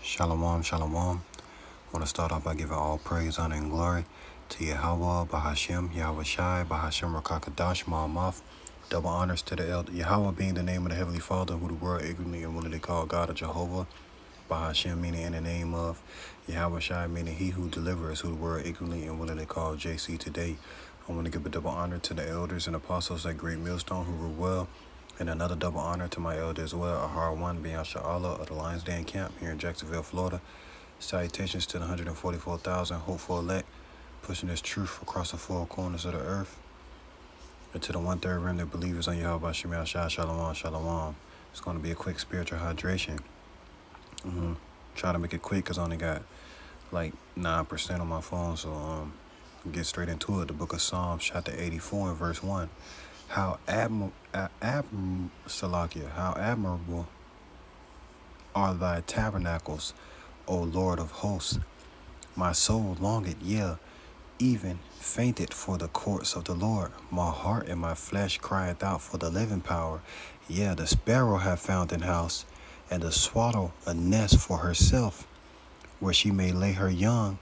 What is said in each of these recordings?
Shalom, shalom. I want to start off by giving all praise, honor, and glory to Yahweh, Bahashem, Yahweh Shai, Bahashem Rakakadash, Ma'amath. Double honors to the elder. Yahweh being the name of the Heavenly Father, who the world ignorantly and willingly call God of Jehovah. Bahashem meaning in the name of. Yahweh Shai meaning he who delivers, who the world ignorantly and willingly call JC today. I want to give a double honor to the elders and apostles at Great Millstone who rule well. And another double honor to my elder as well, Ahar One Beyonce Allah of the Lions Den Camp here in Jacksonville, Florida. Salutations to the 144,000 hopeful elect, pushing this truth across the four corners of the earth. And to the 1/3 remnant believers on Yahweh Shemel Shah, Shalom, Shalom. It's going to be a quick spiritual hydration. Try to make it quick because I only got like 9% on my phone, so get straight into it. The book of Psalms, chapter 84 and verse 1. How admirable are thy tabernacles, O Lord of hosts. My soul longeth, yea, even fainted for the courts of the Lord. My heart and my flesh crieth out for the living power. Yea, the sparrow hath found an house, and the swallow a nest for herself, where she may lay her young,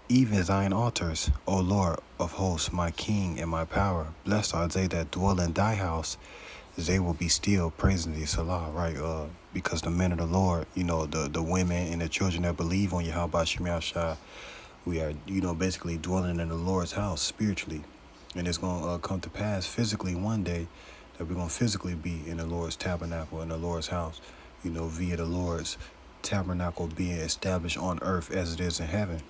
even thine altars, O Lord of hosts, my King and my power. Blessed are they that dwell in thy house. They will be still praising thee, Salah, right? Because the men of the Lord, the women and the children that believe on Yahweh Shemel Shah, we are, basically dwelling in the Lord's house spiritually. And it's going to come to pass physically one day that we're going to physically be in the Lord's tabernacle, in the Lord's house, via the Lord's tabernacle being established on earth as it is in heaven.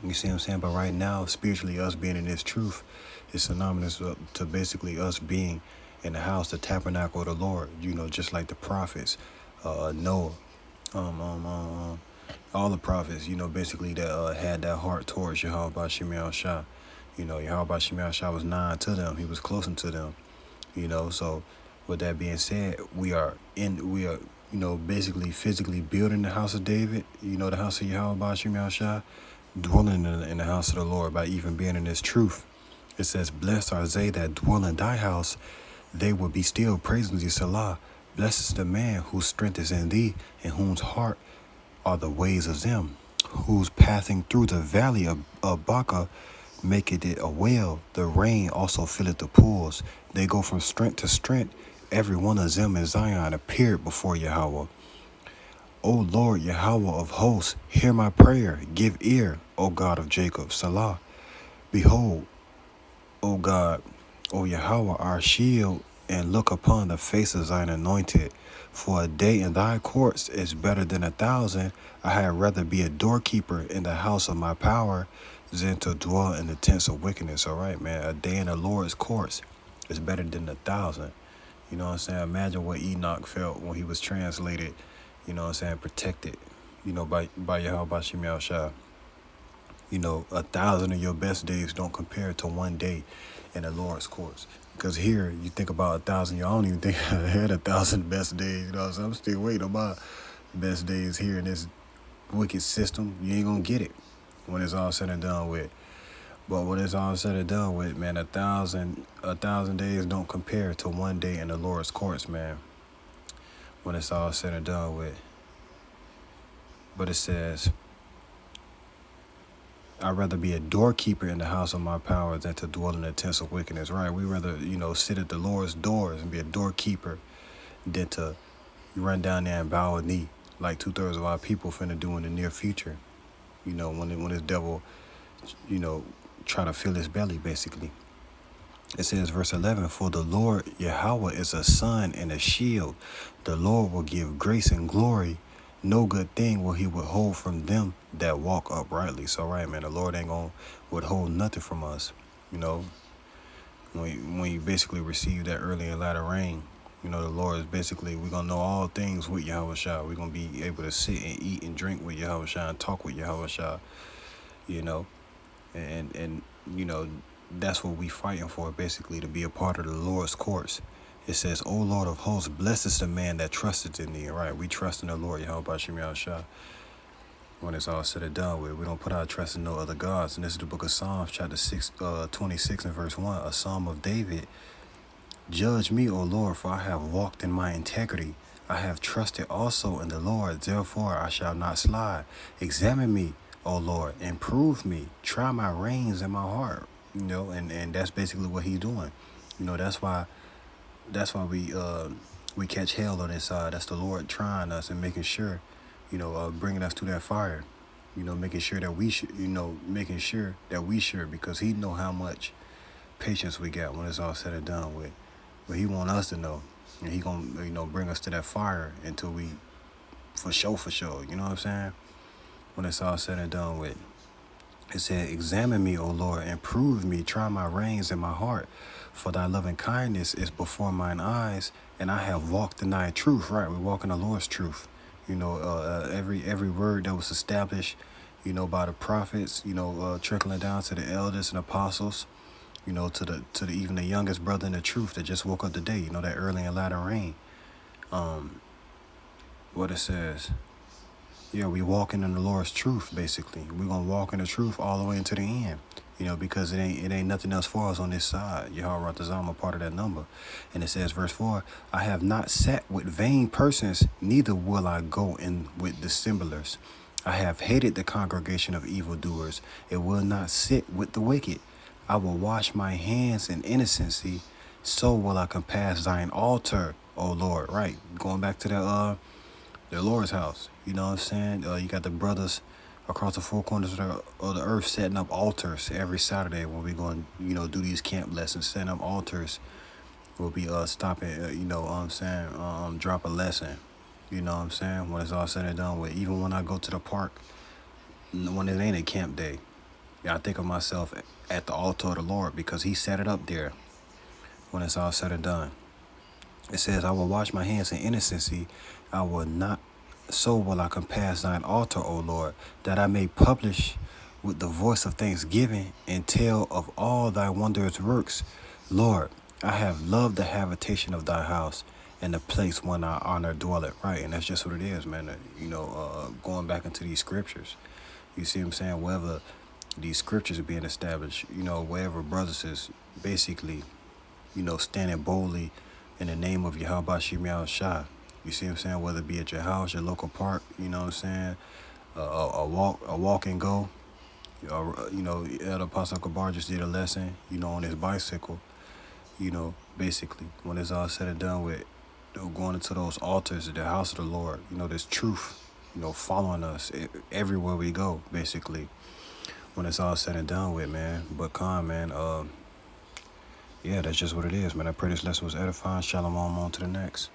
You see what I'm saying? But right now, spiritually, us being in this truth is synonymous to basically us being in the house, the tabernacle of the Lord, just like the prophets, Noah, all the prophets, basically that had that heart towards Yahweh Shemel Shah. Yahweh Shemel Shah was nigh to them. He was close to them, So with that being said, we are, basically physically building the house of David, the house of Yahweh Shemel Shah, dwelling in the house of the Lord by even being in this truth. It says, blessed are they that dwell in thy house. They will be still praising thee, Salah. Blessed is the man whose strength is in thee, and whose heart are the ways of them, whose passing through the valley of Baca maketh it a well. The rain also filleth the pools. They go from strength to strength. Every one of them in Zion appeared before Yahweh. O Lord Yahweh of hosts, hear my prayer. Give ear, O God of Jacob, Salah. Behold, O God, O Yahweh, our shield, and look upon the face of thine anointed. For a day in thy courts is better than 1,000. I had rather be a doorkeeper in the house of my power than to dwell in the tents of wickedness. All right, man. A day in the Lord's courts is better than 1,000. You know what I'm saying? Imagine what Enoch felt when he was translated, protected, by Yahweh Shemel Shah. 1,000 of your best days don't compare to one day in the Lord's courts. Because here, you think about 1,000, I don't even think I had 1,000 best days. So I'm still waiting on my best days here in this wicked system. You ain't gonna get it when it's all said and done with. But when it's all said and done with, man, 1,000 days don't compare to one day in the Lord's courts, man. When it's all said and done with. But it says, I'd rather be a doorkeeper in the house of my power than to dwell in the tents of wickedness, right? We rather, sit at the Lord's doors and be a doorkeeper than to run down there and bow a knee like 2/3 of our people finna do in the near future. When this devil, try to fill his belly, basically. It says, verse 11, for the Lord Yahweh is a sun and a shield. The Lord will give grace and glory. No good thing will he withhold from them that walk uprightly. So, right, man, the Lord ain't going to withhold nothing from us. When you basically receive that early and latter rain, the Lord is basically, we're going to know all things with Yahweh Shah. We're going to be able to sit and eat and drink with Yahweh Shah and talk with Yahweh Shah, and that's what we fighting for, basically, to be a part of the Lord's courts. It says, O Lord of hosts, blessed is the man that trusteth in thee. Right? We trust in the Lord, Yahweh Shemel Shah. When it's all said and done with, we don't put our trust in no other gods. And this is the book of Psalms, chapter 26 and verse 1, a psalm of David. Judge me, O Lord, for I have walked in my integrity. I have trusted also in the Lord, therefore I shall not slide. Examine me, O Lord, and prove me. Try my reins and my heart. And that's basically what he's doing. That's why we catch hell on this side. That's the Lord trying us and making sure, bringing us to that fire. Making sure that we should, because he know how much patience we got when it's all said and done with. But he want us to know, and he gonna bring us to that fire until we, for sure. You know what I'm saying? When it's all said and done with. It said, examine me, O Lord, and prove me. Try my reins and my heart. For thy loving kindness is before mine eyes, and I have walked in thy truth. Right, we walk in the Lord's truth. Every word that was established, by the prophets, trickling down to the elders and apostles, to the even the youngest brother in the truth that just woke up today, that early and latter rain. What it says. Yeah, we walking in the Lord's truth, basically. We're gonna walk in the truth all the way into the end. Because it ain't nothing else for us on this side. Yahweh Ratazam, a part of that number. And it says, verse 4, I have not sat with vain persons, neither will I go in with dissemblers. I have hated the congregation of evildoers. It will not sit with the wicked. I will wash my hands in innocency, so will I compass thine altar, O Lord. Right, going back to the Lord's house. You know what I'm saying? You got the brothers across the four corners of the earth setting up altars every Saturday when we going do these camp lessons, setting up altars. We'll be stopping, drop a lesson. You know what I'm saying? When it's all said and done with. Even when I go to the park, when it ain't a camp day, I think of myself at the altar of the Lord because he set it up there when it's all said and done. It says, I will wash my hands in innocency. I will not, so will I compass thine altar, O Lord, that I may publish with the voice of thanksgiving and tell of all thy wondrous works. Lord, I have loved the habitation of thy house and the place when I honor dwelleth. Right, and that's just what it is, man. Going back into these scriptures. You see what I'm saying? Wherever these scriptures are being established, wherever brothers is basically, standing boldly in the name of Yahweh Shemiah Shah. You see what I'm saying? Whether it be at your house, your local park, you know what I'm saying? A walk and go. El Apostle Kabar just did a lesson, on his bicycle, basically. When it's all said and done with, going into those altars at the house of the Lord, there's truth, following us everywhere we go, basically. When it's all said and done with, man. But man, yeah, that's just what it is, man. I pray this lesson was edifying. Shalom, on to the next.